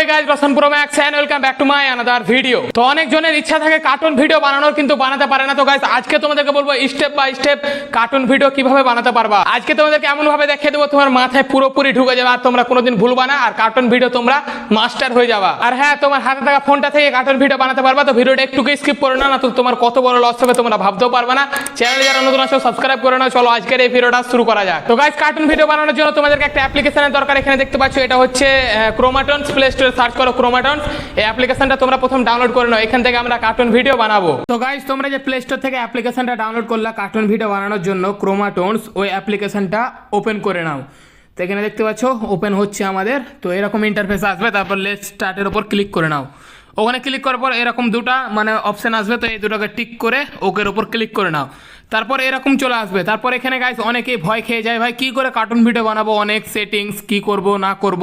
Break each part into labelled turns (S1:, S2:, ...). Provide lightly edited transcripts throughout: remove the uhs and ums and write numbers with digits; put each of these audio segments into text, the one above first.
S1: Hey guys, Roshan pro max and welcome back to my another video. তো অনেক জনের ইচ্ছা থাকে কার্টুন ভিডিও বানানোর, কিন্তু বানাতে পারে না। তো গাইস আজকে তোমাদেরকে বলবো step by step cartoon video কিভাবে বানাতে পারবা। আজকে তোমাদেরকে এমন ভাবে দেখিয়ে দেবো তোমার মাথায় পুরোপুরি ঢুকে যাবে আর তোমরা কোনোদিন ভুলবা না, আর কার্টুন ভিডিও তোমরা মাস্টার হয়ে যাবা। আর হ্যাঁ, তোমার হাতে থাকা ফোনটা থেকে কার্টুন ভিডিও বানাতে পারবা। তো ভিডিওটা একটু স্কিপ করো না, তো তোমার কত বড় লস হবে তোমরা ভাবতেও পারবে না। চ্যানেলে যারা নতুন আছো সাবস্ক্রাইব করে নাও। চলো আজকের এই ভিডিওটা শুরু করা যাক। তো গাইস কার্টুন ভিডিও বানানোর জন্য তোমাদেরকে একটা অ্যাপ্লিকেশনের দরকার। এখানে দেখতে পাচ্ছ এটা হচ্ছে ক্রোমাটনস। প্লে স্টোরে সার্চ করো ক্রোমাটনস। এই অ্যাপ্লিকেশনটা তোমরা প্রথম ডাউনলোড করে নাও। এখান থেকে আমরা কার্টুন ভিডিও বানাবো। তো গাইস তোমরা যে প্লে স্টোর থেকে অ্যাপ্লিকেশনটা ডাউনলোড করলা কার্টুন ভিডিও বানানোর জন্য ক্রোমাটনস, ওই অ্যাপ্লিকেশনটা ওপেন করে নাও। তো এখানে দেখতে পাচ্ছ ওপেন হচ্ছে আমাদের। তো এরকম ইন্টারফেস আসবে, তারপর লেটস স্টার্টের উপর ক্লিক করে নাও। ওখানে ক্লিক করার পর এরকম দুটা অপশন আসবে, তো এই দুটোকে টিক করে ওকের উপর ক্লিক করে নাও। তারপর এরকম চলে আসবে। তারপর এখানে গাইস অনেকেই ভয় খেয়ে যায়, ভাই কি করে কার্টুন ভিডিও বানাবো, অনেক সেটিংস কি করব না করব।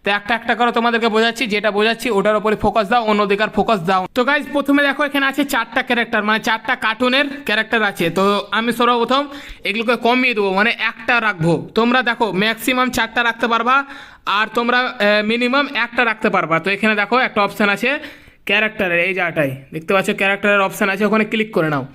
S1: তো একটা একটা করে তোমাদেরকে বোঝাচ্ছি, যেটা বোঝাচ্ছি ওটার উপরে ফোকাস দাও, অন্যদিকে আর ফোকাস দাও। তো গাইস প্রথমে দেখো এখানে আছে চারটা ক্যারেক্টার, চারটা কার্টুনের ক্যারেক্টার আছে। তো আমি সর্বপ্রথম এগুলোকে কমিয়ে দেবো, একটা রাখবো। তোমরা দেখো ম্যাক্সিমাম চারটা রাখতে পারবা, আর তোমরা মিনিমাম একটা রাখতে পারবা। তো এখানে দেখো একটা অপশান আছে ক্যারেক্টারের, এই জায়গাটায় দেখতে পাচ্ছ ক্যারেক্টারের অপশান আছে, ওখানে ক্লিক করে নাও।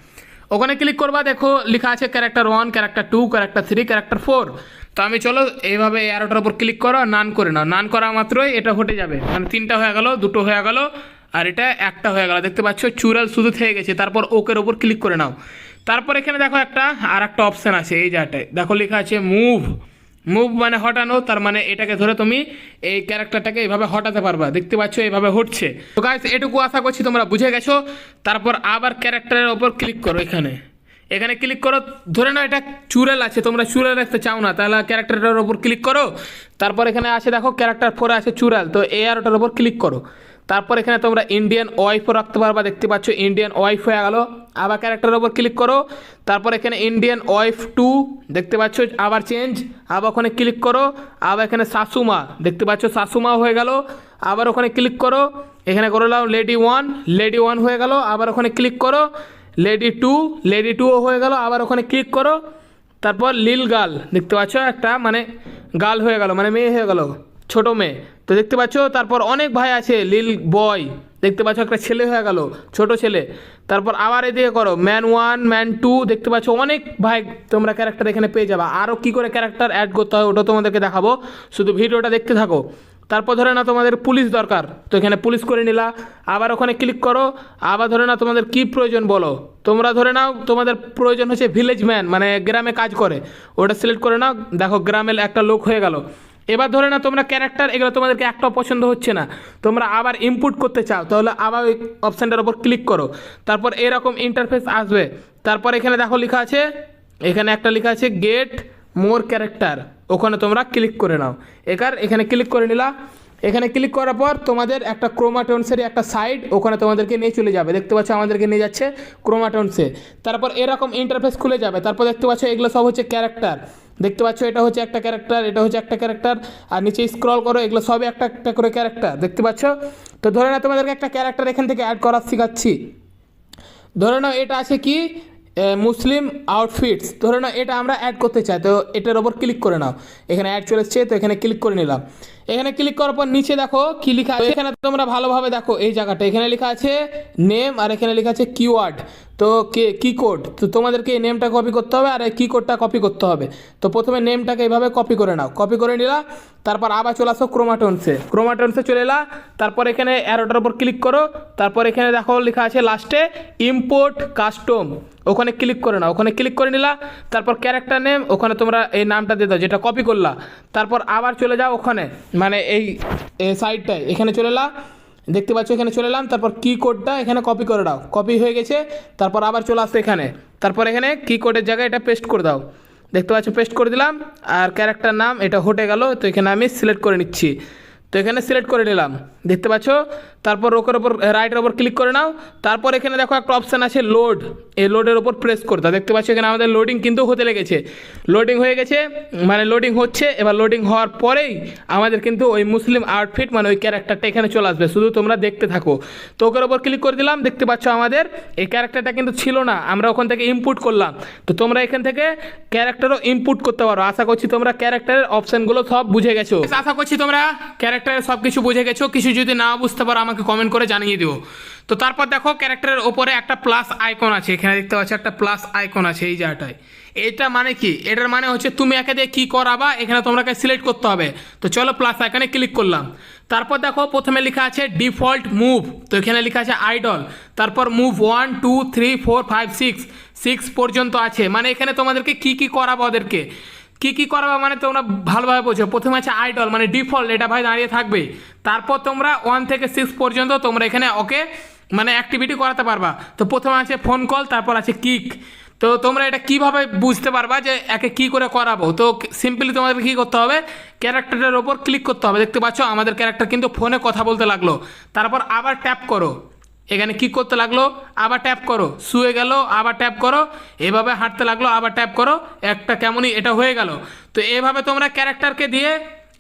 S1: ওখানে ক্লিক করবা, দেখো লেখা আছে ক্যারেক্টার 1, ক্যারেক্টার 2, ক্যারেক্টার 3, ক্যারেক্টার 4। তো আমি চলো এইভাবে অ্যারোটার উপর ক্লিক করো, নান করে নাও। নান করা মাত্রই এটা হটে যাবে, তিনটা হয়ে গেল, দুটো হয়ে গেল, আর এটা একটা হয়ে গেল। দেখতে পাচ্ছ চুরাল শুধু থেকে গেছে। তারপর ওকের ওপর ক্লিক করে নাও। তারপর এখানে দেখো আর একটা অপশান আছে এই জায়গাটায়, দেখো লেখা আছে মুভ। মুভ হটানো, তার এটাকে ধরে তুমি এই ক্যারেক্টারটাকে এইভাবে হটাতে পারবা। দেখতে পাচ্ছ এইভাবে হটছে। তো গাইস এটুকু আশা করছি তোমরা বুঝে গেছো। তারপর আবার ক্যারেক্টারের ওপর ক্লিক করো। এখানে ক্লিক করো। ধরে নাও এটা চুরাল আছে, তোমরা চুরাল রাখতে চাও না, তাহলে ক্যারেক্টারটার ওপর ক্লিক করো। তারপর এখানে আছে দেখো ক্যারেক্টার 4 আছে চুরাল, তো এই আরোটার ওপর ক্লিক করো। তারপর এখানে তোমরা ইন্ডিয়ান ওয়াইফও রাখতে পারবা। দেখতে পাচ্ছ ইন্ডিয়ান ওয়াইফ হয়ে গেল। আবার ক্যারেক্টারের ওপর ক্লিক করো। তারপর এখানে ইন্ডিয়ান ওয়াইফ 2 দেখতে পাচ্ছ, আবার চেঞ্জ। আবার ওখানে ক্লিক করো। আবার এখানে শাশুমা দেখতে পাচ্ছ, শাশুমা হয়ে গেল। আবার ওখানে ক্লিক করো। এখানে করে নাও লেডি 1, লেডি 1 হয়ে গেল। আবার ওখানে ক্লিক করো। লেডি 2, লেডি 2 হয়ে গেল। আবার ওখানে ক্লিক করো। তারপর লিল গার্ল দেখতে পাচ্ছ, একটা গার্ল হয়ে গেল, মেয়ে হয়ে গেল, ছোট মেয়ে। তো দেখতে পাচ্ছ তারপর অনেক ভাই আছে, লিল বয় দেখতে পাচ্ছ, একটা ছেলে হয়ে গেল, ছোট ছেলে। তারপর আবার এদিকে করো ম্যান 1, ম্যান 2 দেখতে পাচ্ছ, অনেক ভাই তোমরা ক্যারেক্টার এখানে পেয়ে যাবা। আরও কী করে ক্যারেক্টার অ্যাড করতে হয় ওটা তোমাদেরকে দেখাবো, শুধু ভিডিওটা দেখতে থাকো। তারপর ধরে না তোমাদের পুলিশ দরকার, তো এখানে পুলিশ করে নিলা। আবার ওখানে ক্লিক করো। আবার ধরে না তোমাদের কী প্রয়োজন বলো, তোমরা ধরে নাও তোমাদের প্রয়োজন হচ্ছে ভিলেজ ম্যান, গ্রামে কাজ করে, ওটা সিলেক্ট করে নাও। দেখো গ্রামের একটা লোক হয়ে গেল। এবার ধরে না তোমরা ক্যারেক্টার এগুলো তোমাদেরকে একটাও পছন্দ হচ্ছে না, তোমরা আবার ইনপুট করতে চাও, তাহলে আবার ওই অপশানটার উপর ক্লিক করো। তারপর এরকম ইন্টারফেস আসবে। তারপর এখানে দেখো লেখা আছে, এখানে একটা লেখা আছে গেট মোর ক্যারেক্টার, ওখানে তোমরা ক্লিক করে নাও। এখানে ক্লিক করে নিলা। এখানে ক্লিক করার পর তোমাদের একটা ক্রোমাটনসের একটা সাইড, ওখানে তোমাদেরকে নিয়ে চলে যাবে। দেখতে পাচ্ছ আমাদেরকে নিয়ে যাচ্ছে ক্রোমাটনসে। তারপর এরকম ইন্টারফেস খুলে যাবে। তারপর দেখতে পাচ্ছ এগুলো সব হচ্ছে ক্যারেক্টার। দেখতে পাচ্ছ এটা হচ্ছে একটা ক্যারেক্টার, এটা হচ্ছে একটা ক্যারেক্টার, আর নিচে স্ক্রল করো, এগুলো সবই একটা একটা করে ক্যারেক্টার। দেখতে পাচ্ছ। তো ধরে নাও তোমাদেরকে একটা ক্যারেক্টার এখান থেকে অ্যাড করা শেখাচ্ছি। ধরে নাও এটা আছে কি মুসলিম আউটফিটস, ধরে নাও এটা আমরা অ্যাড করতে চাই, তো এটার ওপর ক্লিক করে নাও। এখানে অ্যাড চলে এসছে, তো এখানে ক্লিক করে নিলাম। এখানে ক্লিক করার পর নিচে দেখো কি লেখা আছে, এখানে তোমরা ভালোভাবে দেখো এই জায়গাটা, এখানে লেখা আছে নেম, আর এখানে লেখা আছে কিওয়ার্ড, তো কি কোড। তো তোমাদেরকে এই নেমটা কপি করতে হবে, আর এই কি কোডটা কপি করতে হবে। তো প্রথমে নেমটাকে এইভাবে কপি করে নাও। কপি করে নিলা। তারপর আবার চলে আসো ক্রোমাটনসে চলে এলা। তারপর এখানে অ্যারোটার উপর ক্লিক করো। তারপর এখানে দেখো লেখা আছে লাস্টে ইম্পোর্ট কাস্টম, ওখানে ক্লিক করে নাও। ওখানে ক্লিক করে নিলা। তারপর ক্যারেক্টার নেম, ওখানে তোমরা এই নামটা দিয়ে দাও যেটা কপি করলা। তারপর আবার চলে যাও ওখানে এই সাইডটায়, এখানে চলে এলা। দেখতে পাচ্ছ এখানে চলে এলাম। তারপর কি কোডটা এখানে কপি করে দাও, কপি হয়ে গেছে। তারপর আবার চলে আসতো এখানে। তারপর এখানে কি কোডের জায়গায় এটা পেস্ট করে দাও। দেখতে পাচ্ছ পেস্ট করে দিলাম। আর ক্যারেক্টার নাম এটা হটে গেল, তো এখানে আমি সিলেক্ট করে নিচ্ছি। তো এখানে সিলেক্ট করে নিলাম, দেখতে পাচ্ছ। তারপর ওকের ওপর রাইটের ওপর ক্লিক করে নাও। তারপর এখানে দেখো একটা অপশান আছে লোড, এই লোডের ওপর প্রেস করতে। দেখতে পাচ্ছ এখানে আমাদের লোডিং কিন্তু হতে লেগেছে, লোডিং হয়ে গেছে, লোডিং হচ্ছে। এবার লোডিং হওয়ার পরেই আমাদের কিন্তু ওই মুসলিম আউটফিট ওই ক্যারেক্টারটা এখানে চলে আসবে, শুধু তোমরা দেখতে থাকো। তো ওকের ওপর ক্লিক করে দিলাম। দেখতে পাচ্ছ আমাদের এই ক্যারেক্টারটা কিন্তু ছিল না, আমরা ওখান থেকে ইনপুট করলাম। তো তোমরা এখান থেকে ক্যারেক্টারও ইনপুট করতে পারো। আশা করছি তোমরা ক্যারেক্টারের অপশানগুলো সব বুঝে গেছো। আশা করছি তোমরা ক্যারেক্টার ক্যারেক্টারের সব কিছু বুঝে গেছো, কিছু যদি না বুঝতে পারো আমাকে কমেন্ট করে জানিয়ে দিও। তো তারপর দেখো ক্যারেক্টারের ওপরে একটা প্লাস আইকন আছে, এখানে দেখতে পাচ্ছ একটা প্লাস আইকন আছে এই জায়গাটায়। এটা মানে কি? এটার মানে হচ্ছে তুমি একে দিয়ে কী করাবা এখানে তোমরাকে সিলেক্ট করতে হবে। তো চলো প্লাস আইকনে ক্লিক করলাম। তারপর দেখো প্রথমে লেখা আছে ডিফল্ট মুভ, তো এখানে লেখা আছে আইডল। তারপর মুভ 1 2 3 4 5 6 পর্যন্ত আছে, মানে এখানে তোমাদেরকে কী কী করাবো, ওদেরকে কী কী করাবো মানে তোমরা ভালোভাবে বোঝো। প্রথমে আছে আইডল মানে ডিফল্ট, এটা ভাই দাঁড়িয়ে থাকবে। তারপর তোমরা 1 থেকে 6 পর্যন্ত তোমরা এখানে ওকে মানে অ্যাক্টিভিটি করাতে পারবা। তো প্রথমে আছে ফোন কল, তারপর আছে কিক। তো তোমরা এটা কিভাবে বুঝতে পারবা যে একে কী করে করাবো? তো সিম্পলি তোমাদের কী করতে হবে, ক্যারেক্টারের ওপর ক্লিক করতে হবে। দেখতে পাচ্ছ আমাদের ক্যারেক্টার কিন্তু ফোনে কথা বলতে লাগলো। তারপর আবার ট্যাপ করো, এখানে কি করতে লাগলো, আবার ট্যাপ করো, শুয়ে গেল, আবার ট্যাপ করো, এভাবে হাঁটতে লাগলো, আবার ট্যাপ করো, একটা কেমনই এটা হয়ে গেল। তো এভাবে তোমরা ক্যারেক্টারকে দিয়ে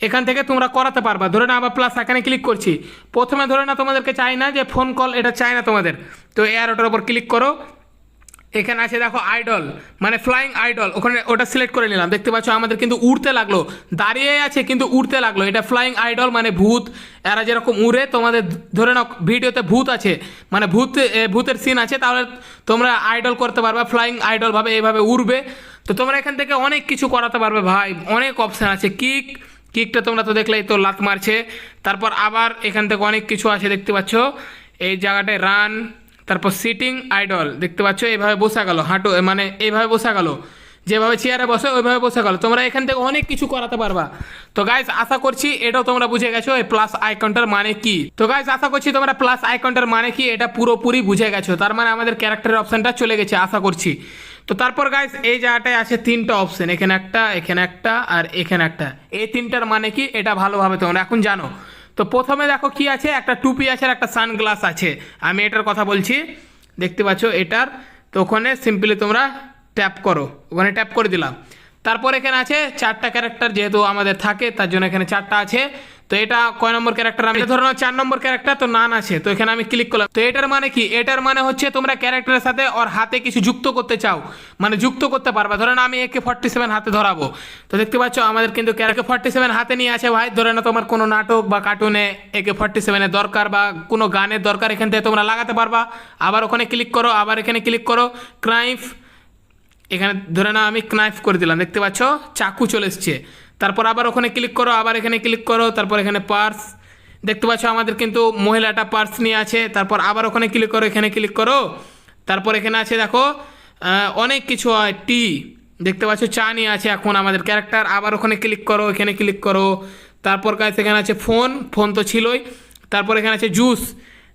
S1: এখান থেকে তোমরা করাতে পারবা। ধরে না আবার প্লাস এখানে ক্লিক করছি, প্রথমে ধরে না তোমাদেরকে চাই না যে ফোন কল, এটা চাই না তোমাদের। তো এয়ারটার ওপর ক্লিক করো, এখানে আছে দেখো আইডল মানে ফ্লাইং আইডল, ওখানে ওটা সিলেক্ট করে নিলাম। দেখতে পাচ্ছ আমাদের কিন্তু উড়তে লাগলো, দাঁড়িয়ে আছে কিন্তু উড়তে লাগলো। এটা ফ্লাইং আইডল মানে ভূত, এরা যেরকম উড়ে, তোমাদের ধরে নাও ভিডিওতে ভূত আছে মানে ভূতের সিন আছে, তাহলে তোমরা আইডল করতে পারবে ফ্লাইং আইডল ভাবে, এইভাবে উড়বে। তো তোমরা এখান থেকে অনেক কিছু করাতে পারবে ভাই, অনেক অপশান আছে। কিকটা তোমরা তো দেখলেই তো লাত মারছে। তারপর আবার এখান থেকে অনেক কিছু আছে দেখতে পাচ্ছ এই জায়গাটায়, রান, তারপর সিটিং আইডল দেখতে পাচ্ছ এইভাবে বসা গেল, হাঁটু মানে এইভাবে বসা গেল, যেভাবে চেয়ারে বসে ওইভাবে বসে গেল। তোমরা এখান থেকে অনেক কিছু করাতে পারবা। তো গাইজ আশা করছি এটাও তোমরা বুঝে গেছো এই প্লাস আইকনটার মানে কি। তো গাইজ আশা করছি তোমরা প্লাস আইকনটার মানে কি এটা পুরোপুরি বুঝে গেছো। তার মানে আমাদের ক্যারেক্টারের অপশানটা চলে গেছে আশা করছি। তো তারপর গাইজ এই জায়গাটায় আছে 3টা অপশান, এখানে একটা, এখানে একটা আর এখানে একটা। এই 3টার মানে কি এটা ভালোভাবে তোমরা এখন জানো। তো প্রথমে দেখো কি আছে, একটা টুপি আছে আর একটা সানগ্লাস আছে। আমি এটার কথা বলছি, দেখতে পাচ্ছ এটার। তো ওখানে সিম্পলি তোমরা ট্যাপ করো, ওখানে ট্যাপ করে দিলাম। তারপর এখানে আছে 4টা ক্যারেক্টার, যেহেতু আমাদের থাকে তার জন্য এখানে 4টা আছে। তো এটা কয় নম্বর ক্যারেক্টার, আমি ধরো 4 নম্বর ক্যারেক্টার, তো নান আছে, তো এখানে আমি ক্লিক করলাম। তো এটার মানে কি, এটার মানে হচ্ছে তোমরা ক্যারেক্টারের সাথে ওর হাতে কিছু যুক্ত করতে চাও, মানে যুক্ত করতে পারবা। ধরে না আমি AK-47 হাতে ধরাবো, তো দেখতে পাচ্ছ আমাদের কিন্তু AK-47 হাতে নিয়ে আছে ভাই। ধরে না তোমার কোনো নাটক বা কার্টুনে AK-47 এর দরকার বা কোনো গানের দরকার, এখান থেকে তোমরা লাগাতে পারবা। আবার ওখানে ক্লিক করো, আবার এখানে ক্লিক করো, ক্রাইফ, এখানে ধরে না আমি ক্নাইফ করে দিলাম, দেখতে পাচ্ছ চাকু চলে এসছে। তারপর আবার ওখানে ক্লিক করো, আবার এখানে ক্লিক করো, তারপর এখানে পার্স, দেখতে পাচ্ছ আমাদের কিন্তু মহিলাটা পার্স নিয়ে আছে। তারপর আবার ওখানে ক্লিক করো, এখানে ক্লিক করো, তারপর এখানে আছে দেখো অনেক কিছু হয়, টি, দেখতে পাচ্ছ চা নিয়ে আছে এখন আমাদের ক্যারেক্টার। আবার ওখানে ক্লিক করো, এখানে ক্লিক করো, তারপর কাছে এখানে আছে ফোন তো ছিলই। তারপর এখানে আছে জুস,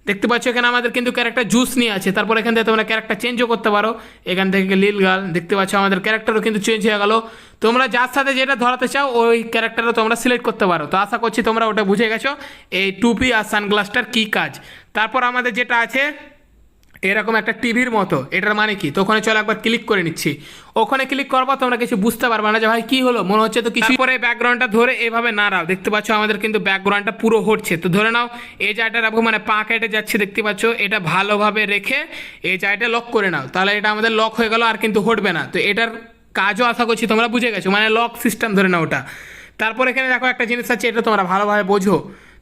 S1: দেখতে পাচ্ছ এখানে আমাদের কিন্তু ক্যারেক্টার জুস নিয়ে আছে। তারপর এখান থেকে তোমরা ক্যারেক্টার চেঞ্জও করতে পারো, এখান থেকে লিল গার্ল, দেখতে পাচ্ছ আমাদের ক্যারেক্টারও কিন্তু চেঞ্জ হয়ে গেল। তোমরা যার সাথে যেটা ধরাতে চাও ওই ক্যারেক্টারও তোমরা সিলেক্ট করতে পারো। তো আশা করছি তোমরা ওটা বুঝে গেছো এই টুপি আর সানগ্লাসটার কী কাজ। তারপর আমাদের যেটা আছে এরকম একটা টিভির মতো, এটার মানে কি, তো ওখানে চলো একবার ক্লিক করে নিচ্ছি। ওখানে ক্লিক করবো তোমরা কিছু বুঝতে পারবে না যে ভাই কি হলো, মনে হচ্ছে তো কিছু। পরে ব্যাকগ্রাউন্ডটা ধরে এভাবে নাড়াও, দেখতে পাচ্ছ আমাদের কিন্তু ব্যাকগ্রাউন্ডটা পুরো হচ্ছে। তো ধরে নাও এই জায়গাটা রাখবো, মানে পা কেটে যাচ্ছে, দেখতে পাচ্ছ এটা ভালোভাবে রেখে এই জায়গাটা লক করে নাও, তাহলে এটা আমাদের লক হয়ে গেল আর কিন্তু হটবে না। তো এটার কাজও আশা করছি তোমরা বুঝে গেছো, মানে লক সিস্টেম ধরে নাও ওটা। তারপর এখানে দেখো একটা জিনিস আছে, এটা তোমরা ভালোভাবে বোঝো।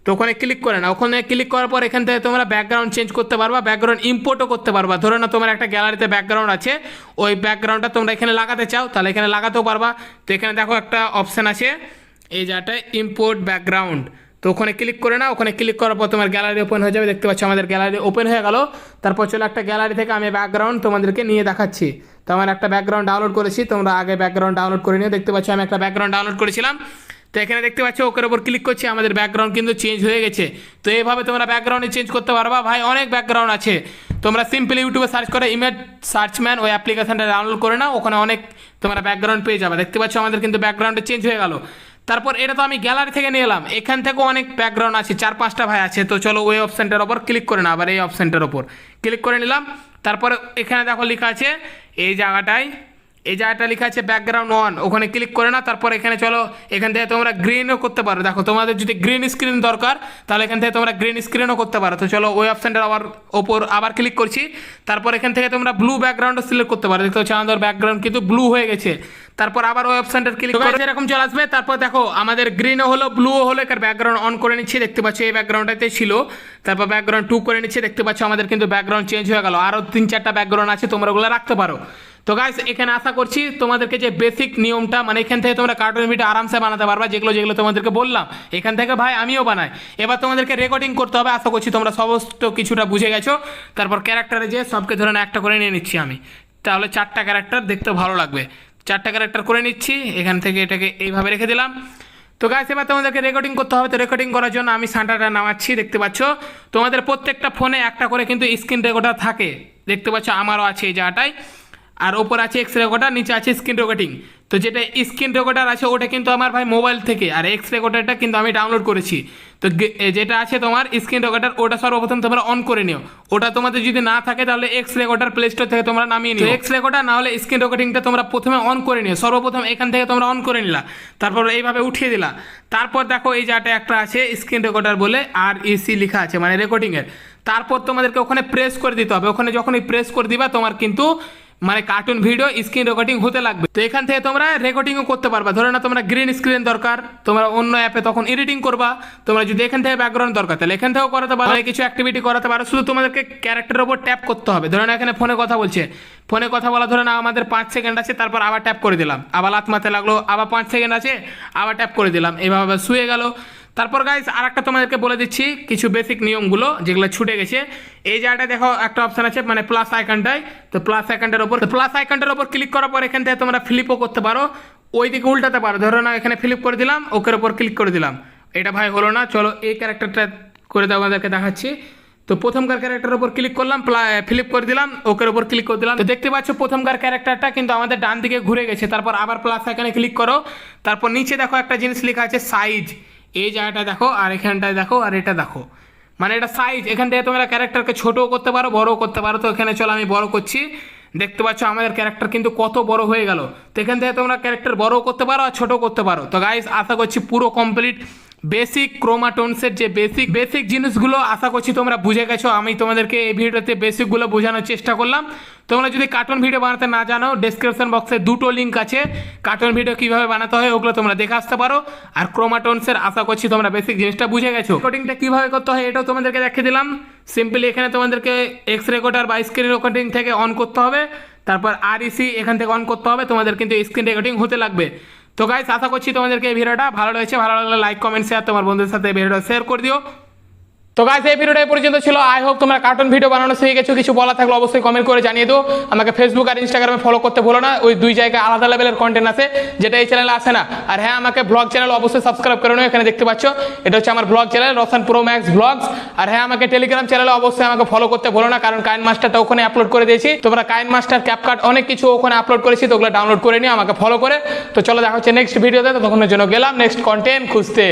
S1: তো ওখানে ক্লিক করে না, ওখানে ক্লিক করার পর এখান থেকে তোমরা ব্যাকগ্রাউন্ড চেঞ্জ করতে পারবা, ব্যাকগ্রাউন্ড ইম্পোর্টও করতে পারবা। ধরো না তোমার একটা গ্যালারিতে ব্যাকগ্রাউন্ড আছে, ওই ব্যাকগ্রাউন্ডটা তোমরা এখানে লাগাতে চাও, তাহলে এখানে লাগাতেও পারবা। তো এখানে দেখো একটা অপশান আছে এই জায়গাটায় ইম্পোর্ট ব্যাকগ্রাউন্ড, তো ওখানে ক্লিক করে না, ওখানে ক্লিক করার পর তোমার গ্যালারি ওপেন হয়ে যাবে। দেখতে পাচ্ছ আমাদের গ্যালারি ওপেন হয়ে গেল। তারপর চলো একটা গ্যালারি থেকে আমি ব্যাকগ্রাউন্ড তোমাদেরকে নিয়ে দেখাচ্ছি। তো আমার একটা ব্যাকগ্রাউন্ড ডাউনলোড করেছি, তোমরা আগে ব্যাকগ্রাউন্ড ডাউনলোড করে নিও। দেখতে পাচ্ছ আমি একটা ব্যাকগ্রাউন্ড ডাউনলোড করেছিলাম। তো এখানে দেখতে পাচ্ছ ওকের ওপর ক্লিক করছি, আমাদের ব্যাকগ্রাউন্ড কিন্তু চেঞ্জ হয়ে গেছে। তো এইভাবে তোমরা ব্যাকগ্রাউন্ডে চেঞ্জ করতে পারবা ভাই, অনেক ব্যাকগ্রাউন্ড আছে। তোমরা সিম্পলি ইউটিউবে সার্চ করে ইমেজ সার্চম্যান ওই অ্যাপ্লিকেশনটা ডাউনলোড করে নাও, ওখানে অনেক তোমরা ব্যাকগ্রাউন্ড পেয়ে যাবে। দেখতে পাচ্ছ আমাদের কিন্তু ব্যাকগ্রাউন্ডে চেঞ্জ হয়ে গেল। তারপর এটা তো আমি গ্যালারি থেকে নিয়ে এলাম, এখান থেকেও অনেক ব্যাকগ্রাউন্ড আছে, 4-5টা ভাই আছে। তো চলো ওই অপশানটার ওপর ক্লিক করে না, আবার এই অপশানটার ওপর ক্লিক করে নিলাম। তারপরে এখানে দেখো লেখা আছে এই জায়গাটায় এই জায়গাটা লেখা আছে ব্যাকগ্রাউন্ড অন, ওখানে ক্লিক করে না, তারপর এখানে চলো এখান থেকে তোমরা গ্রিনও করতে পারো। দেখো তোমাদের যদি গ্রিন স্ক্রিন দরকার তাহলে এখান থেকে তোমরা গ্রিন স্ক্রিনও করতে পারো। তো চলো ওই অপশানটার ওপর আবার ক্লিক করছি, তারপর এখান থেকে তোমরা ব্লু ব্যাকগ্রাউন্ডও সিলেক্ট করতে পারো। দেখতে পাচ্ছ আমাদের ব্যাকগ্রাউন্ড কিন্তু ব্লু হয়ে গেছে। তারপর আবার ওই অপশানটার ক্লিক করে এরকম চলে আসবে। তারপর দেখো আমাদের গ্রিনও হলো ব্লুও হলো, এর ব্যাকগ্রাউন্ড অন করে নিচ্ছি। দেখতে পাচ্ছ এই ব্যাকগ্রাউন্ডটাতে ছিল, তারপর ব্যাকগ্রাউন্ড 2 করে নিচ্ছে। দেখতে পাচ্ছ আমাদের কিন্তু ব্যাকগ্রাউন্ড চেঞ্জ হয়ে গেল। আরও 3-4টা ব্যাকগ্রাউন্ড আছে, তোমরা ওগুলো রাখতে পারো। তো গাইস এখানে আশা করছি তোমাদেরকে যে বেসিক নিয়মটা, মানে এখান থেকে তোমরা কার্টুন ভিডিও আরামসে বানাতে পারবা, যেগুলো তোমাদেরকে বললাম এখান থেকে ভাই আমিও বানাই। এবার তোমাদেরকে রেকর্ডিং করতে হবে। আশা করছি তোমরা সমস্ত কিছুটা বুঝে গেছো। তারপর ক্যারেক্টারে যে সবকে ধরে একটা করে নিয়ে নিচ্ছি আমি, তাহলে 4টা ক্যারেক্টার দেখতে ভালো লাগবে। 4টা ক্যারেক্টার করে নিচ্ছি, এখান থেকে এটাকে এইভাবে রেখে দিলাম। তো গাইস এবার তোমাদেরকে রেকর্ডিং করতে হবে। তো রেকর্ডিং করার জন্য আমি সান্টাটা নামাচ্ছি। দেখতে পাচ্ছ তোমাদের প্রত্যেকটা ফোনে একটা করে কিন্তু স্ক্রিন রেকর্ডার থাকে। দেখতে পাচ্ছ আমারও আছে এই জায়গাটায়, আর ওপর আছে এক্স রেকর্ডার, নিচে আছে স্ক্রিন রেকর্ডিং। তো যেটা স্ক্রিন রেকর্ডার আছে ওটা কিন্তু আমার ভাই মোবাইল থেকে, আর এক্স রেকর্ডারটা কিন্তু আমি ডাউনলোড করেছি। তো যেটা আছে তোমার স্ক্রিন রেকর্ডার, ওটা সর্বপ্রথম তোমরা অন করে নিও। ওটা তোমাদের যদি না থাকে তাহলে এক্স রেকর্ডার প্লে স্টোর থেকে তোমরা নামিয়ে নিও। এক্স রেকর্ডার না হলে স্ক্রিন রেকর্ডিংটা তোমরা প্রথমে অন করে নিও। সর্বপ্রথম এখান থেকে তোমরা অন করে নিলা, তারপর এইভাবে উঠিয়ে দিলা। তারপর দেখো এই জায়গাটা একটা আছে স্ক্রিন রেকর্ডার বলে, আর ইসি লেখা আছে মানে রেকর্ডিংয়ের। তারপর তোমাদেরকে ওখানে প্রেস করে দিতে হবে। ওখানে যখনই প্রেস করে দিবা তোমার কিন্তু মানে কার্টুন ভিডিও স্ক্রিন রেকর্ডিং হতে লাগবে। তো এখান থেকে তোমরা রেকর্ডিংও করতে পারবা। ধরো না তোমরা গ্রিন স্ক্রিন দরকার, তোমরা অন্য অ্যাপে তখন এডিটিং করবা। তোমরা যদি এখান থেকে ব্যাকগ্রাউন্ড দরকার তাহলে এখান থেকেও করাতে পারো, কিছু অ্যাক্টিভিটি করাতে পারো। শুধু তোমাদেরকে ক্যারেক্টারের উপর ট্যাপ করতে হবে। ধরো না এখানে ফোনে কথা বলছে, ফোনে কথা বলা ধরে না আমাদের 5 সেকেন্ড আছে, তারপর আবার ট্যাপ করে দিলাম, আবার লাত মারতে লাগলো, আবার 5 সেকেন্ড আছে, আবার ট্যাপ করে দিলাম, এইভাবে শুয়ে গেল। তারপর গাইস আর একটা তোমাদেরকে বলে দিচ্ছি কিছু বেসিক নিয়মগুলো যেগুলো ছুটে গেছে। এই জায়গাটায় দেখো একটা অপশান আছে মানে প্লাস আইকনটায়, তো প্লাস আইকনটার ওপর ক্লিক করার পর এখান থেকে তোমরা ফ্লিপও করতে পারো, ওই দিকে উল্টাতে পারো। ধরো না এখানে ফ্লিপ করে দিলাম, ওকের ওপর ক্লিক করে দিলাম, এটা ভাই হলো না। চলো এই ক্যারেক্টারটা করে দাও, আমাদেরকে দেখাচ্ছি। তো প্রথমকার ক্যারেক্টারের উপর ক্লিক করলাম, ফ্লিপ করে দিলাম, ওকের উপর ক্লিক করে দিলাম। তো দেখতে পাচ্ছ প্রথমকার ক্যারেক্টারটা কিন্তু আমাদের ডান দিকে ঘুরে গেছে। তারপর আবার প্লাস আইকনে ক্লিক করো, তারপর নিচে দেখো একটা জিনিস লেখা আছে সাইজ। এই জায়গাটা দেখো, আর এখানটায় দেখো, আর এটা দেখো, মানে এটা সাইজ। এখান থেকে তোমরা ক্যারেক্টারকে ছোটও করতে পারো, বড়ও করতে পারো। তো এখানে চলো আমি বড় করছি। দেখতে পাচ্ছ আমাদের ক্যারেক্টার কিন্তু কত বড় হয়ে গেল। তো এখান থেকে তোমরা ক্যারেক্টার বড়ও করতে পারো আর ছোটও করতে পারো। তো গাইস আশা করছি পুরো কমপ্লিট বেসিক ক্রোমাটোনসের যে বেসিক জিনিসগুলো আশা করছি তোমরা বুঝে গেছো। আমি তোমাদেরকে এই ভিডিওতে বেসিকগুলো বোঝানোর চেষ্টা করলাম। তোমরা যদি কার্টুন ভিডিও বানাতে না জানো, ডেসক্রিপশন বক্সে 2টো লিঙ্ক আছে, কার্টুন ভিডিও কীভাবে বানাতে হয় ওগুলো তোমরা দেখে আসতে পারো। আর ক্রোমাটোনসের আশা করছি তোমরা বেসিক জিনিসটা বুঝে গেছো। রেকর্ডিংটা কীভাবে করতে হয় এটাও তোমাদেরকে দেখিয়ে দিলাম। সিম্পলি এখানে তোমাদেরকে এক্স রেকর্ডার বা স্ক্রিন রেকর্ডিং থেকে অন করতে হবে, তারপর আরইসি এখান থেকে অন করতে হবে, তোমাদের কিন্তু স্ক্রিন রেকর্ডিং হতে লাগবে। তো গাইস আশা করছি তোমাদেরকে এই ভিডিওটা ভালো লেগেছে। ভালো লাগলে লাইক কমেন্ট শেয়ার, তোমার বন্ধুদের সাথে এই ভিডিওটা শেয়ার করে দিও। তো গাইস এই ভিডিওটা এই পর্যন্ত ছিল। আই হোপ তোমরা কার্টুন ভিডিও বানানো শিখে গেছো। কিছু বলা থাকলে অবশ্যই কমেন্ট করে জানিয়ে দিও। আমাকে ফেসবুক আর ইনস্টাগ্রামে ফলো করতে ভুলো না, ওই 2 জায়গায় আলাদা লেভেলের কন্টেন্ট আছে যেটা এই চ্যানেলে আসে না। আর হ্যাঁ আমাকে ব্লগ চ্যানেল অবশ্যই সাবস্ক্রাইব করে নিও। এখানে দেখতে পাচ্ছ এটা হচ্ছে আমার blog channel Roshan pro max blogs. আর হ্যাঁ আমাকে টেলিগ্রাম চ্যানেলে অবশ্যই আমাকে ফলো করতে ভুলো না, কারণ কাইন মাস্টারটা ওখানে আপলোড করে দিয়েছি। তোমরা কাইন মাস্টার ক্যাপকাট অনেক কিছু ওখানে আপলোড করেছি, তো ওগুলো ডাউনলোড করে নিও আমাকে ফলো করে। তো চলো দেখা হচ্ছে নেক্সট ভিডিওতে, ততক্ষণের জন্য গেলাম নেক্সট কন্টেন্ট খুঁজতে।